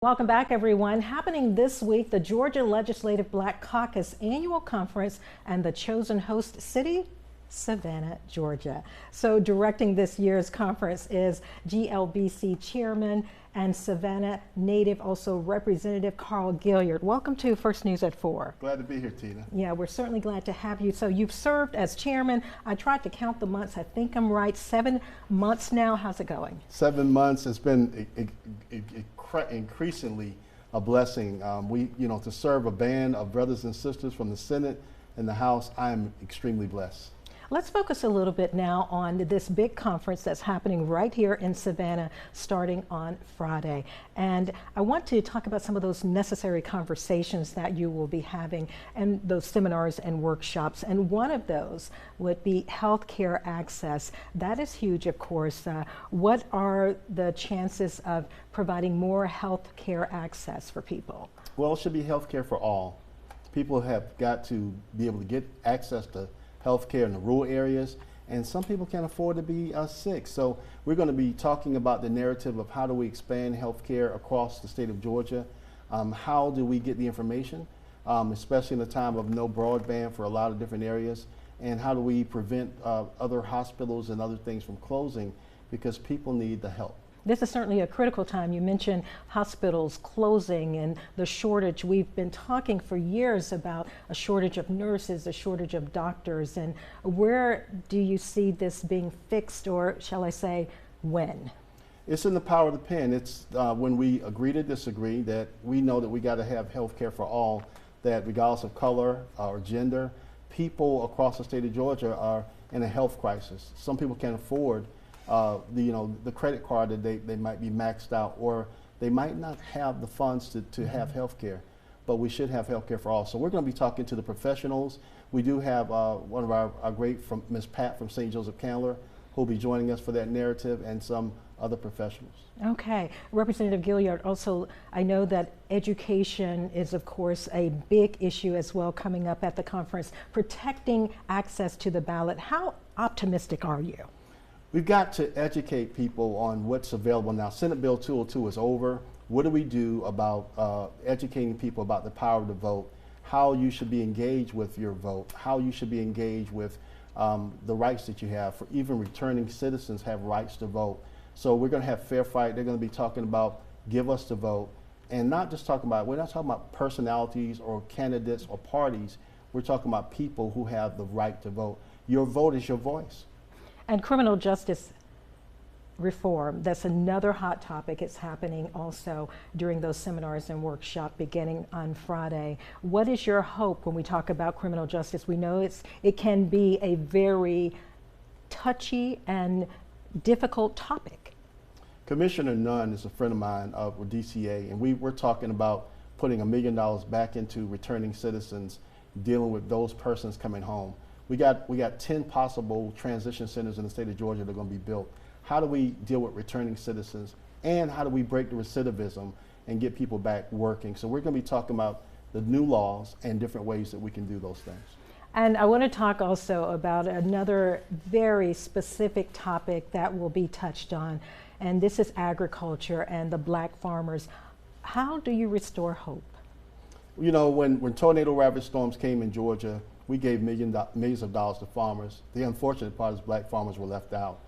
Welcome back, everyone. Happening this week, the Georgia Legislative Black Caucus Annual Conference and the chosen host city, Savannah, Georgia. So directing this year's conference is GLBC Chairman and Savannah native, also Representative Carl Gilliard. Welcome to First News at 4. Glad to be here, Tina. Yeah, we're certainly glad to have you. So you've served as chairman. I tried to count the months. I think I'm right. 7 months now. How's it going? 7 months. It's been increasingly a blessing. To serve a band of brothers and sisters from the Senate and the House, I am extremely blessed. Let's focus a little bit now on this big conference that's happening right here in Savannah starting on Friday. And I want to talk about some of those necessary conversations that you will be having and those seminars and workshops. And one of those would be healthcare access. That is huge, of course. What are the chances of providing more healthcare access for people? Well, it should be healthcare for all. People have got to be able to get access to healthcare in the rural areas, and some people can't afford to be sick. So we're going to be talking about the narrative of how do we expand healthcare across the state of Georgia. How do we get the information, especially in the time of no broadband for a lot of different areas, and how do we prevent other hospitals and other things from closing because people need the help. This is certainly a critical time. You mentioned hospitals closing and the shortage. We've been talking for years about a shortage of nurses, a shortage of doctors, and where do you see this being fixed, or shall I say, when? It's in the power of the pen. It's when we agree to disagree that we know that we got to have health care for all, that regardless of color or gender, people across the state of Georgia are in a health crisis. Some people can't afford the credit card that they might be maxed out, or they might not have the funds to have health care, but we should have health care for all. So we're going to be talking to the professionals. We do have one of our great, from Ms. Pat from St. Joseph Candler, who will be joining us for that narrative, and some other professionals. Okay. Representative Gilliard, also, I know that education is, of course, a big issue as well coming up at the conference, protecting access to the ballot. How optimistic are you? We've got to educate people on what's available now. Senate Bill 202 is over. What do we do about educating people about the power to vote, how you should be engaged with your vote, how you should be engaged with the rights that you have. For even returning citizens have rights to vote. So we're going to have fair fight. They're going to be talking about give us the vote, and not just talking about, we're not talking about personalities or candidates or parties. We're talking about people who have the right to vote. Your vote is your voice. And criminal justice reform, that's another hot topic. It's happening also during those seminars and workshops beginning on Friday. What is your hope when we talk about criminal justice? We know it can be a very touchy and difficult topic. Commissioner Nunn is a friend of mine with DCA, and we're talking about putting $1 million back into returning citizens, dealing with those persons coming home. We got 10 possible transition centers in the state of Georgia that are going to be built. How do we deal with returning citizens, and how do we break the recidivism and get people back working? So we're going to be talking about the new laws and different ways that we can do those things. And I want to talk also about another very specific topic that will be touched on, and this is agriculture and the black farmers. How do you restore hope? You know, when tornado ravaged storms came in Georgia, we gave millions of dollars to farmers. The unfortunate part is black farmers were left out.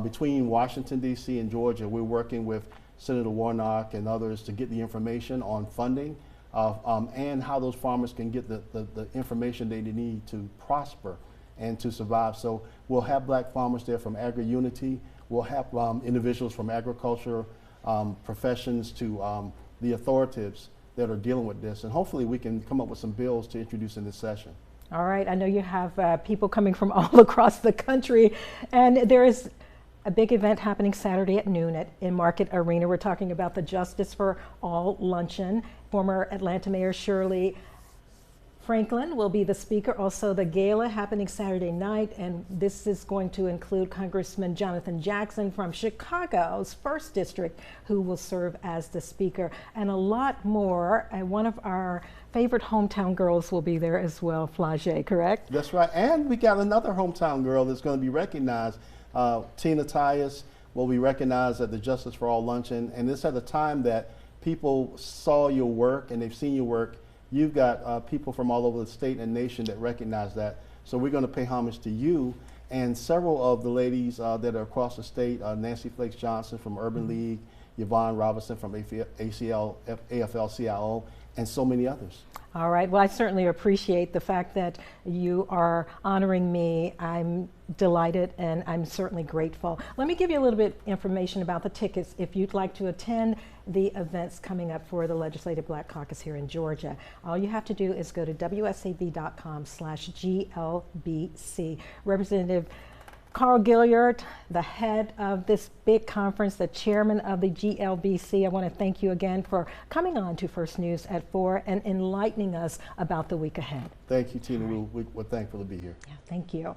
Between Washington, D.C. and Georgia, we're working with Senator Warnock and others to get the information on funding and how those farmers can get the information they need to prosper and to survive. So we'll have black farmers there from Agri-Unity. We'll have individuals from agriculture professions to the authorities that are dealing with this. And hopefully we can come up with some bills to introduce in this session. All right, I know you have people coming from all across the country, and there is a big event happening Saturday at noon at In-Market Arena. We're talking about the Justice for All luncheon. Former Atlanta Mayor Shirley Franklin will be the speaker. Also, the gala happening Saturday night, and this is going to include Congressman Jonathan Jackson from Chicago's 1st District, who will serve as the speaker, and a lot more. And one of our favorite hometown girls will be there as well, Flage, correct? That's right, and we got another hometown girl that's going to be recognized. Tina Tyus will be recognized at the Justice for All luncheon, and this at a time that people saw your work and they've seen your work. You've got people from all over the state and nation that recognize that. So we're going to pay homage to you and several of the ladies that are across the state, Nancy Flakes Johnson from Urban League, Yvonne Robinson from AFL-CIO, and so many others. All right, well, I certainly appreciate the fact that you are honoring me. I'm delighted and I'm certainly grateful. Let me give you a little bit information about the tickets if you'd like to attend the events coming up for the Legislative Black Caucus here in Georgia. All you have to do is go to wsab.com/GLBC. Representative Carl Gilliard, the head of this big conference, the chairman of the GLBC, I want to thank you again for coming on to First News at 4 and enlightening us about the week ahead. Thank you, Tina. We're thankful to be here. Yeah, thank you.